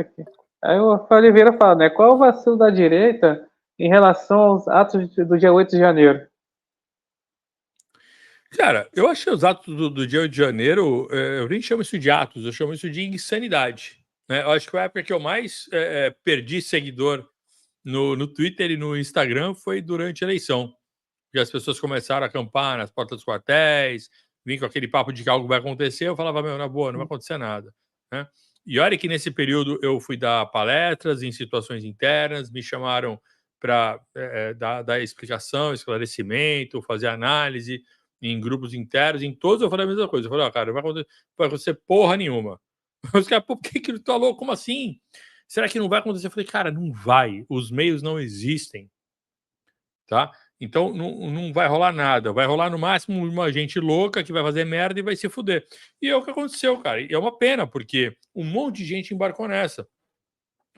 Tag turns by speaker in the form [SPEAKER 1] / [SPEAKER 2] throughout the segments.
[SPEAKER 1] Aqui. Aí o Rafael Oliveira fala, né? Qual o vacilo da direita em relação aos atos do dia 8 de janeiro?
[SPEAKER 2] Cara, eu acho que os atos do dia 8 de janeiro, eu nem chamo isso de atos, eu chamo isso de insanidade. Né? Eu acho que a época que eu mais perdi seguidor no Twitter e no Instagram foi durante a eleição. Que as pessoas começaram a acampar nas portas dos quartéis, vim com aquele papo de que algo vai acontecer, eu falava, meu, na boa, não vai acontecer nada. Né? E olha que nesse período eu fui dar palestras em situações internas, me chamaram para dar explicação, esclarecimento, fazer análise em grupos internos, em todos eu falei a mesma coisa. Eu falei, cara, não vai acontecer porra nenhuma. Os caras, por que tu tá louco? Como assim? Será que não vai acontecer? Eu falei, cara, não vai. Os meios não existem. Tá? Então não vai rolar nada. Vai rolar no máximo uma gente louca que vai fazer merda e vai se fuder. E é o que aconteceu, cara. E é uma pena, porque um monte de gente embarcou nessa.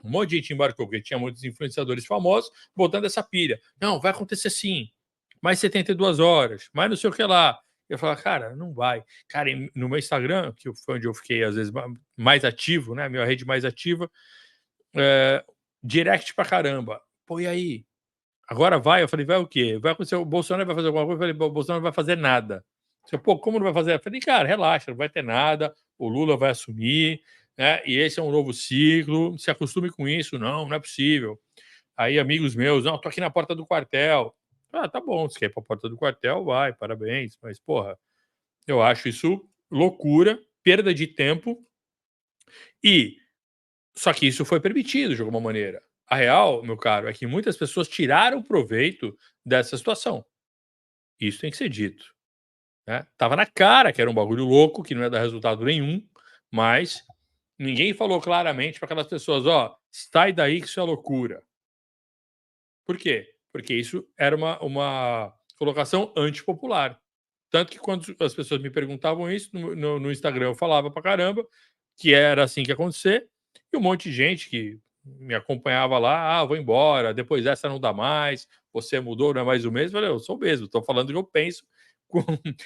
[SPEAKER 2] Um monte de gente embarcou, porque tinha muitos influenciadores famosos botando essa pilha. Não, vai acontecer sim. Mais 72 horas, mais não sei o que lá. Eu falo, cara, não vai. Cara, no meu Instagram, que foi onde eu fiquei, às vezes, mais ativo, né? Minha rede mais ativa, direct pra caramba. Pô, e aí? Agora vai? Eu falei, vai o quê? Vai acontecer, o Bolsonaro vai fazer alguma coisa? Eu falei, o Bolsonaro não vai fazer nada. Eu, pô, como não vai fazer? Eu falei, cara, relaxa, não vai ter nada, o Lula vai assumir, né? E esse é um novo ciclo, se acostume com isso. Não é possível. Aí amigos meus, não, tô aqui na porta do quartel. Ah, tá bom, se quer ir pra porta do quartel, vai, parabéns. Mas, porra, eu acho isso loucura, perda de tempo. E só que isso foi permitido de alguma maneira. A real, meu caro, é que muitas pessoas tiraram proveito dessa situação. Isso tem que ser dito. Né? Tava na cara que era um bagulho louco, que não ia dar resultado nenhum, mas ninguém falou claramente para aquelas pessoas, ó, sai daí que isso é loucura. Por quê? Porque isso era uma colocação antipopular. Tanto que quando as pessoas me perguntavam isso no Instagram, eu falava pra caramba que era assim que ia acontecer, e um monte de gente que me acompanhava lá, vou embora, depois dessa não dá mais, você mudou, não é mais o mesmo. Eu falei, eu sou o mesmo, estou falando o que eu penso com,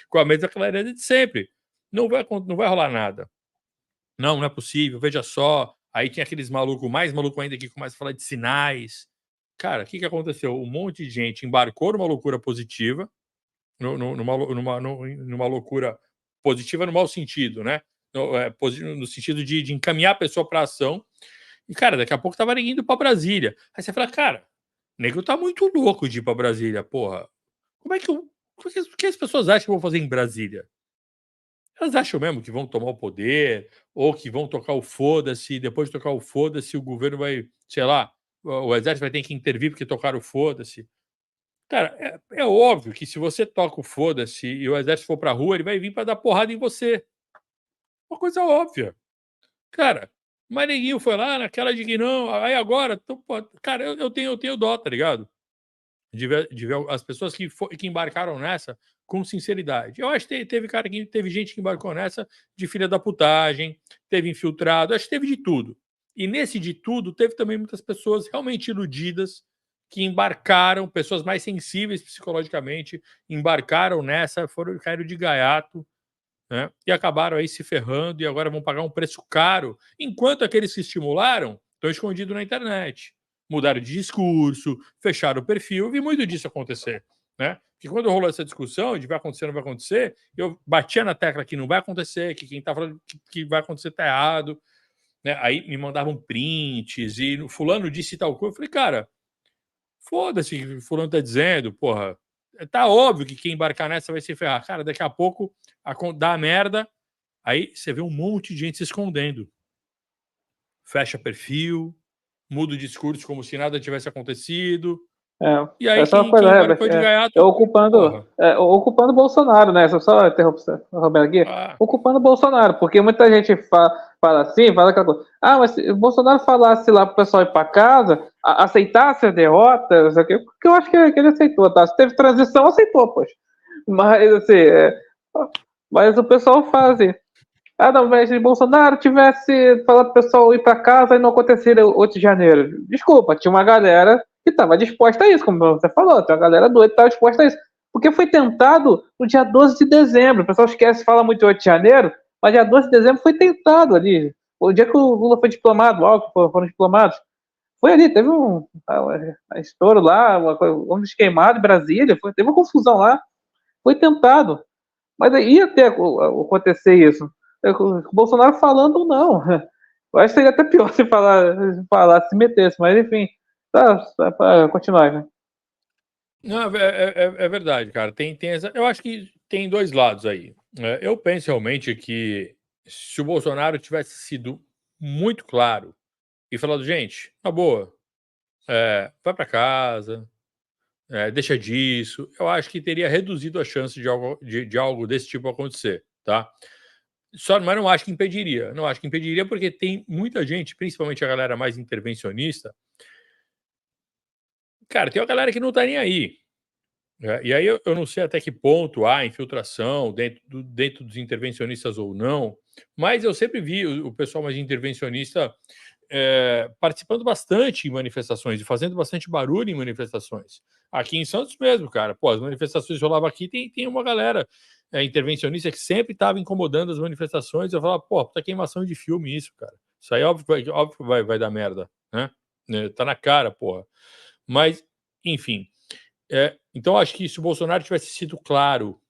[SPEAKER 2] com a mesma clareza de sempre. Não vai rolar nada. Não é possível, veja só. Aí tinha aqueles malucos, mais maluco ainda, que começa a falar de sinais. Cara, o que aconteceu? Um monte de gente embarcou numa loucura positiva, numa loucura positiva no mau sentido, né? No sentido de encaminhar a pessoa para ação. E, cara, daqui a pouco tava indo para Brasília. Aí você fala, cara, o nego tá muito louco de ir para Brasília, porra. Como é que o que as pessoas acham que vão fazer em Brasília? Elas acham mesmo que vão tomar o poder, ou que vão tocar o foda-se, e depois de tocar o foda-se, o governo vai, sei lá, o exército vai ter que intervir porque tocaram o foda-se. Cara, é óbvio que se você toca o foda-se e o exército for pra rua, ele vai vir pra dar porrada em você. Uma coisa óbvia. Cara, mas neguinho foi lá naquela de que não, aí agora, cara, eu tenho dó, tá ligado? De ver as pessoas que embarcaram nessa com sinceridade. Eu acho que teve gente que embarcou nessa de filha da putagem, teve infiltrado, acho que teve de tudo. E nesse de tudo, teve também muitas pessoas realmente iludidas que embarcaram, pessoas mais sensíveis psicologicamente, embarcaram nessa, caíram de gaiato, né? E acabaram aí se ferrando e agora vão pagar um preço caro, enquanto aqueles que estimularam estão escondidos na internet. Mudaram de discurso, fecharam o perfil, vi muito disso acontecer. Né? Porque quando rolou essa discussão de vai acontecer, não vai acontecer, eu batia na tecla que não vai acontecer, que quem está falando que vai acontecer está errado. Né? Aí me mandavam prints e fulano disse tal coisa. Eu falei, cara, foda-se o que fulano tá dizendo, porra. Tá óbvio que quem embarcar nessa vai se ferrar. Cara, daqui a pouco dá merda, aí você vê um monte de gente se escondendo. Fecha perfil, muda o discurso como se nada tivesse acontecido. E aí
[SPEAKER 1] só uma
[SPEAKER 2] quem
[SPEAKER 1] coisa,
[SPEAKER 2] embarcou de gaiato...
[SPEAKER 1] ocupando o Bolsonaro, né? Só interrupção, Roberto aqui. Ocupando o Bolsonaro, porque muita gente fala assim, fala aquela coisa. Mas se o Bolsonaro falasse lá pro pessoal ir pra casa, aceitasse a derrota, não sei o quê, porque eu acho que ele aceitou, tá? Se teve transição, aceitou, pois. Mas, assim, mas o pessoal fala assim, não, mas se Bolsonaro tivesse falado pro pessoal ir pra casa e não aconteceria 8 de janeiro. Desculpa, tinha uma galera que estava disposta a isso, como você falou, tem uma galera doida que estava disposta a isso. Porque foi tentado no dia 12 de dezembro. O pessoal esquece, fala muito de 8 de janeiro, mas dia 12 de dezembro foi tentado ali. O dia que o Lula foi diplomado, o Alckmin foram diplomados, foi ali, teve um estouro lá, um queimado em Brasília, teve uma confusão lá, foi tentado. Mas ia ter acontecer isso. O Bolsonaro falando ou não. Eu acho que seria até pior se se metesse, mas enfim, tá para continuar, né?
[SPEAKER 2] Não, é verdade, cara. Eu acho que tem dois lados aí. Eu penso realmente que se o Bolsonaro tivesse sido muito claro e falado, gente, na boa, vai para casa, deixa disso, eu acho que teria reduzido a chance de algo desse tipo acontecer, tá? Mas não acho que impediria. Não acho que impediria porque tem muita gente, principalmente a galera mais intervencionista. Cara, tem uma galera que não tá nem aí. E aí eu não sei até que ponto há infiltração dentro dos intervencionistas ou não, mas eu sempre vi o pessoal mais intervencionista participando bastante em manifestações e fazendo bastante barulho em manifestações. Aqui em Santos mesmo, cara. Pô, as manifestações rolavam aqui, tem uma galera intervencionista que sempre estava incomodando as manifestações. Eu falava, pô, tá queimação de filme isso, cara. Isso aí óbvio que vai dar merda, né? Tá na cara, porra. Mas, enfim. Então, acho que se o Bolsonaro tivesse sido claro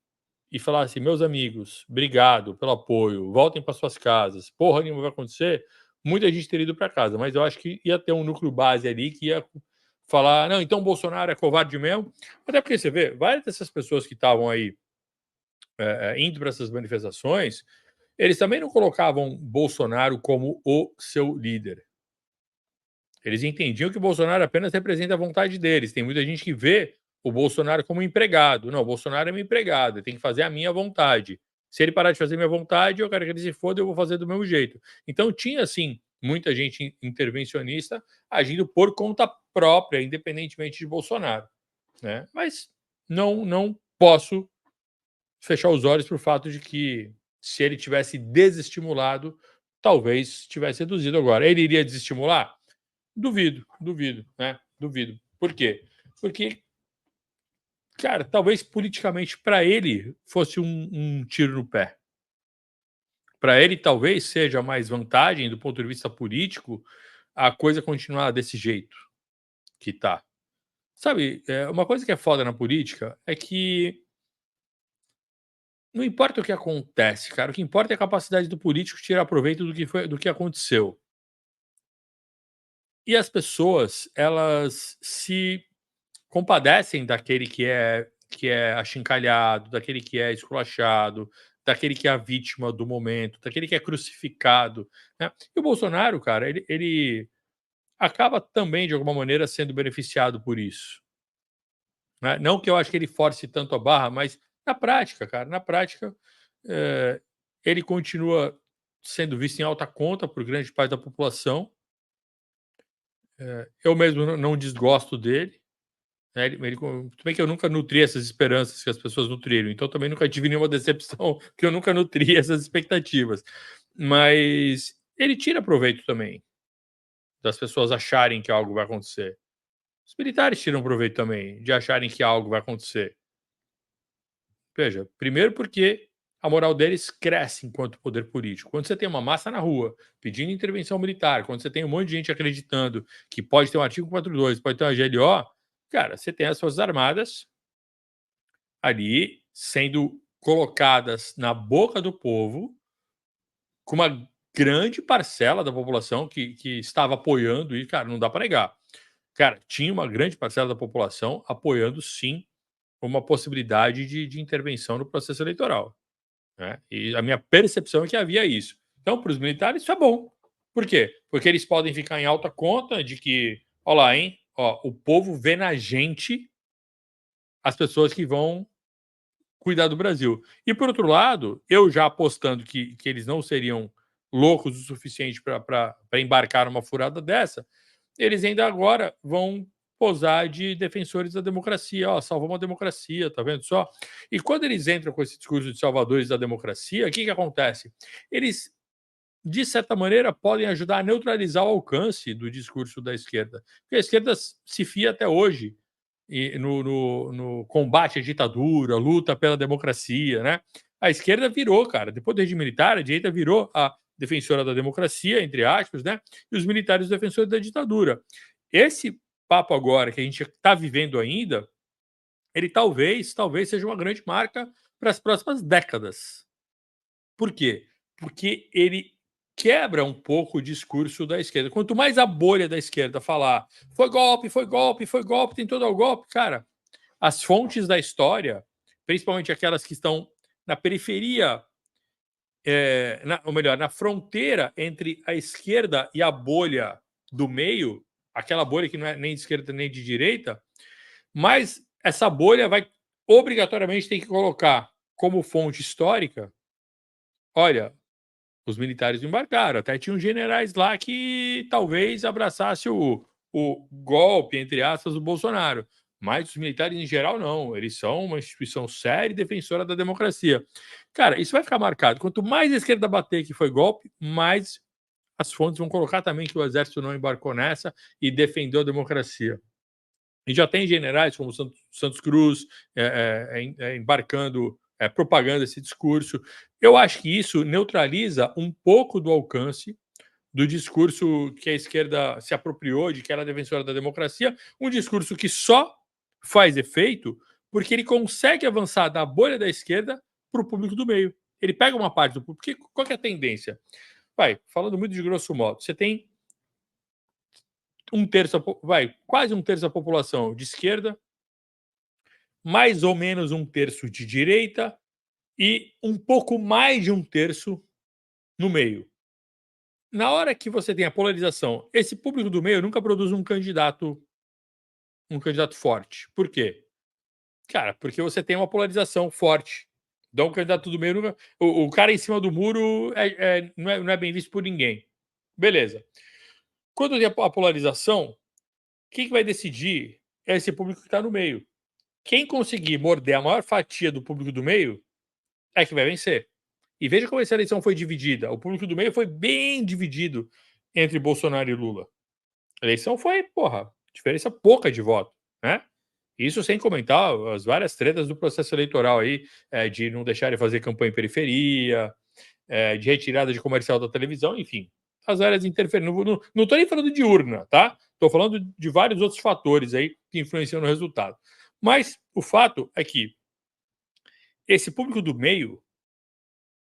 [SPEAKER 2] e falasse, meus amigos, obrigado pelo apoio, voltem para suas casas, porra nenhuma vai acontecer, muita gente teria ido para casa, mas eu acho que ia ter um núcleo base ali que ia falar, não, então o Bolsonaro é covarde mesmo, até porque você vê, várias dessas pessoas que estavam aí indo para essas manifestações, eles também não colocavam Bolsonaro como o seu líder. Eles entendiam que o Bolsonaro apenas representa a vontade deles. Tem muita gente que vê o Bolsonaro como empregado. Não, o Bolsonaro é meu empregado, ele tem que fazer a minha vontade. Se ele parar de fazer a minha vontade, eu quero que ele se foda, eu vou fazer do meu jeito. Então tinha, assim, muita gente intervencionista agindo por conta própria, independentemente de Bolsonaro. Né? Mas não posso fechar os olhos para o fato de que se ele tivesse desestimulado, talvez tivesse reduzido agora. Ele iria desestimular? Duvido, né? Duvido. Por quê? Porque, cara, talvez politicamente para ele fosse um tiro no pé. Para ele, talvez seja mais vantagem do ponto de vista político a coisa continuar desse jeito que tá. Sabe, uma coisa que é foda na política é que não importa o que acontece, cara, o que importa é a capacidade do político tirar proveito do que aconteceu. E as pessoas, elas se compadecem daquele que é achincalhado, daquele que é esculachado, daquele que é a vítima do momento, daquele que é crucificado, né? E o Bolsonaro, cara, ele acaba também, de alguma maneira, sendo beneficiado por isso. Né? Não que eu acho que ele force tanto a barra, mas na prática, cara, na prática, ele continua sendo visto em alta conta por grande parte da população. Eu mesmo não desgosto dele. Tudo bem que eu nunca nutri essas esperanças que as pessoas nutriram, então também nunca tive nenhuma decepção, que eu nunca nutri essas expectativas. Mas ele tira proveito também das pessoas acharem que algo vai acontecer. Os militares tiram proveito também de acharem que algo vai acontecer. Veja, primeiro porque a moral deles cresce enquanto poder político. Quando você tem uma massa na rua pedindo intervenção militar, quando você tem um monte de gente acreditando que pode ter um artigo 42, pode ter uma GLO, cara, você tem as Forças Armadas ali sendo colocadas na boca do povo com uma grande parcela da população que estava apoiando e, cara, não dá para negar. Cara, tinha uma grande parcela da população apoiando, sim, uma possibilidade de intervenção no processo eleitoral. Né? E a minha percepção é que havia isso. Então, para os militares, isso é bom. Por quê? Porque eles podem ficar em alta conta de que, olha lá, hein? Ó, o povo vê na gente as pessoas que vão cuidar do Brasil. E, por outro lado, eu já apostando que eles não seriam loucos o suficiente para embarcar numa furada dessa, eles ainda agora vão posar de defensores da democracia. Ó, salvamos a democracia, tá vendo só? E quando eles entram com esse discurso de salvadores da democracia, o que acontece? Eles, de certa maneira, podem ajudar a neutralizar o alcance do discurso da esquerda. Porque a esquerda se fia até hoje no combate à ditadura, luta pela democracia, né? A esquerda virou, cara, depois do regime militar, a direita virou a defensora da democracia, entre aspas, né? E os militares defensores da ditadura. Esse papo agora que a gente está vivendo ainda, ele talvez seja uma grande marca para as próximas décadas. Por quê? Porque ele quebra um pouco o discurso da esquerda. Quanto mais a bolha da esquerda falar foi golpe, tem todo o golpe, cara, as fontes da história, principalmente aquelas que estão na periferia, ou melhor, na fronteira entre a esquerda e a bolha do meio, aquela bolha que não é nem de esquerda nem de direita, mas essa bolha vai obrigatoriamente ter que colocar como fonte histórica, olha, os militares embarcaram, até tinham generais lá que talvez abraçasse o golpe, entre aspas, do Bolsonaro. Mas os militares em geral não, eles são uma instituição séria e defensora da democracia. Cara, isso vai ficar marcado. Quanto mais a esquerda bater que foi golpe, mais as fontes vão colocar também que o exército não embarcou nessa e defendeu a democracia. E já tem generais como Santos Cruz embarcando, propagando esse discurso. Eu acho que isso neutraliza um pouco do alcance do discurso que a esquerda se apropriou de que ela é defensora da democracia, um discurso que só faz efeito porque ele consegue avançar da bolha da esquerda para o público do meio. Ele pega uma parte do público. Porque qual que é a tendência? Falando muito de grosso modo, você tem quase um terço da população de esquerda, mais ou menos um terço de direita e um pouco mais de um terço no meio. Na hora que você tem a polarização, esse público do meio nunca produz um candidato forte. Por quê? Cara, porque você tem uma polarização forte. Então, o candidato do meio nunca... o cara em cima do muro não é bem visto por ninguém. Beleza. Quando tem a polarização, quem que vai decidir é esse público que está no meio. Quem conseguir morder a maior fatia do público do meio é que vai vencer. E veja como essa eleição foi dividida. O público do meio foi bem dividido entre Bolsonaro e Lula. A eleição foi, diferença pouca de voto, né? Isso sem comentar as várias tretas do processo eleitoral aí, de não deixarem fazer campanha em periferia, de retirada de comercial da televisão, enfim. As áreas interferem. Não estou nem falando de urna, tá? Estou falando de vários outros fatores aí que influenciam no resultado. Mas o fato é que esse público do meio,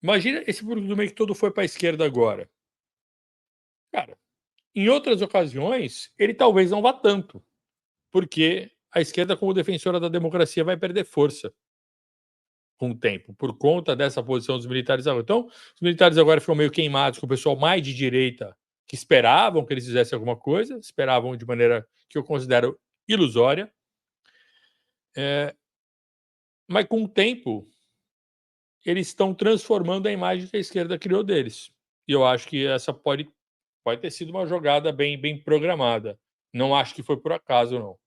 [SPEAKER 2] imagina esse público do meio que todo foi para a esquerda agora. Cara, em outras ocasiões, ele talvez não vá tanto, porque a esquerda, como defensora da democracia, vai perder força com o tempo, por conta dessa posição dos militares agora. Então, os militares agora ficam meio queimados com o pessoal mais de direita, que esperavam que eles fizessem alguma coisa, esperavam de maneira que eu considero ilusória. Mas com o tempo, eles estão transformando a imagem que a esquerda criou deles. E eu acho que essa pode ter sido uma jogada bem programada. Não acho que foi por acaso, não.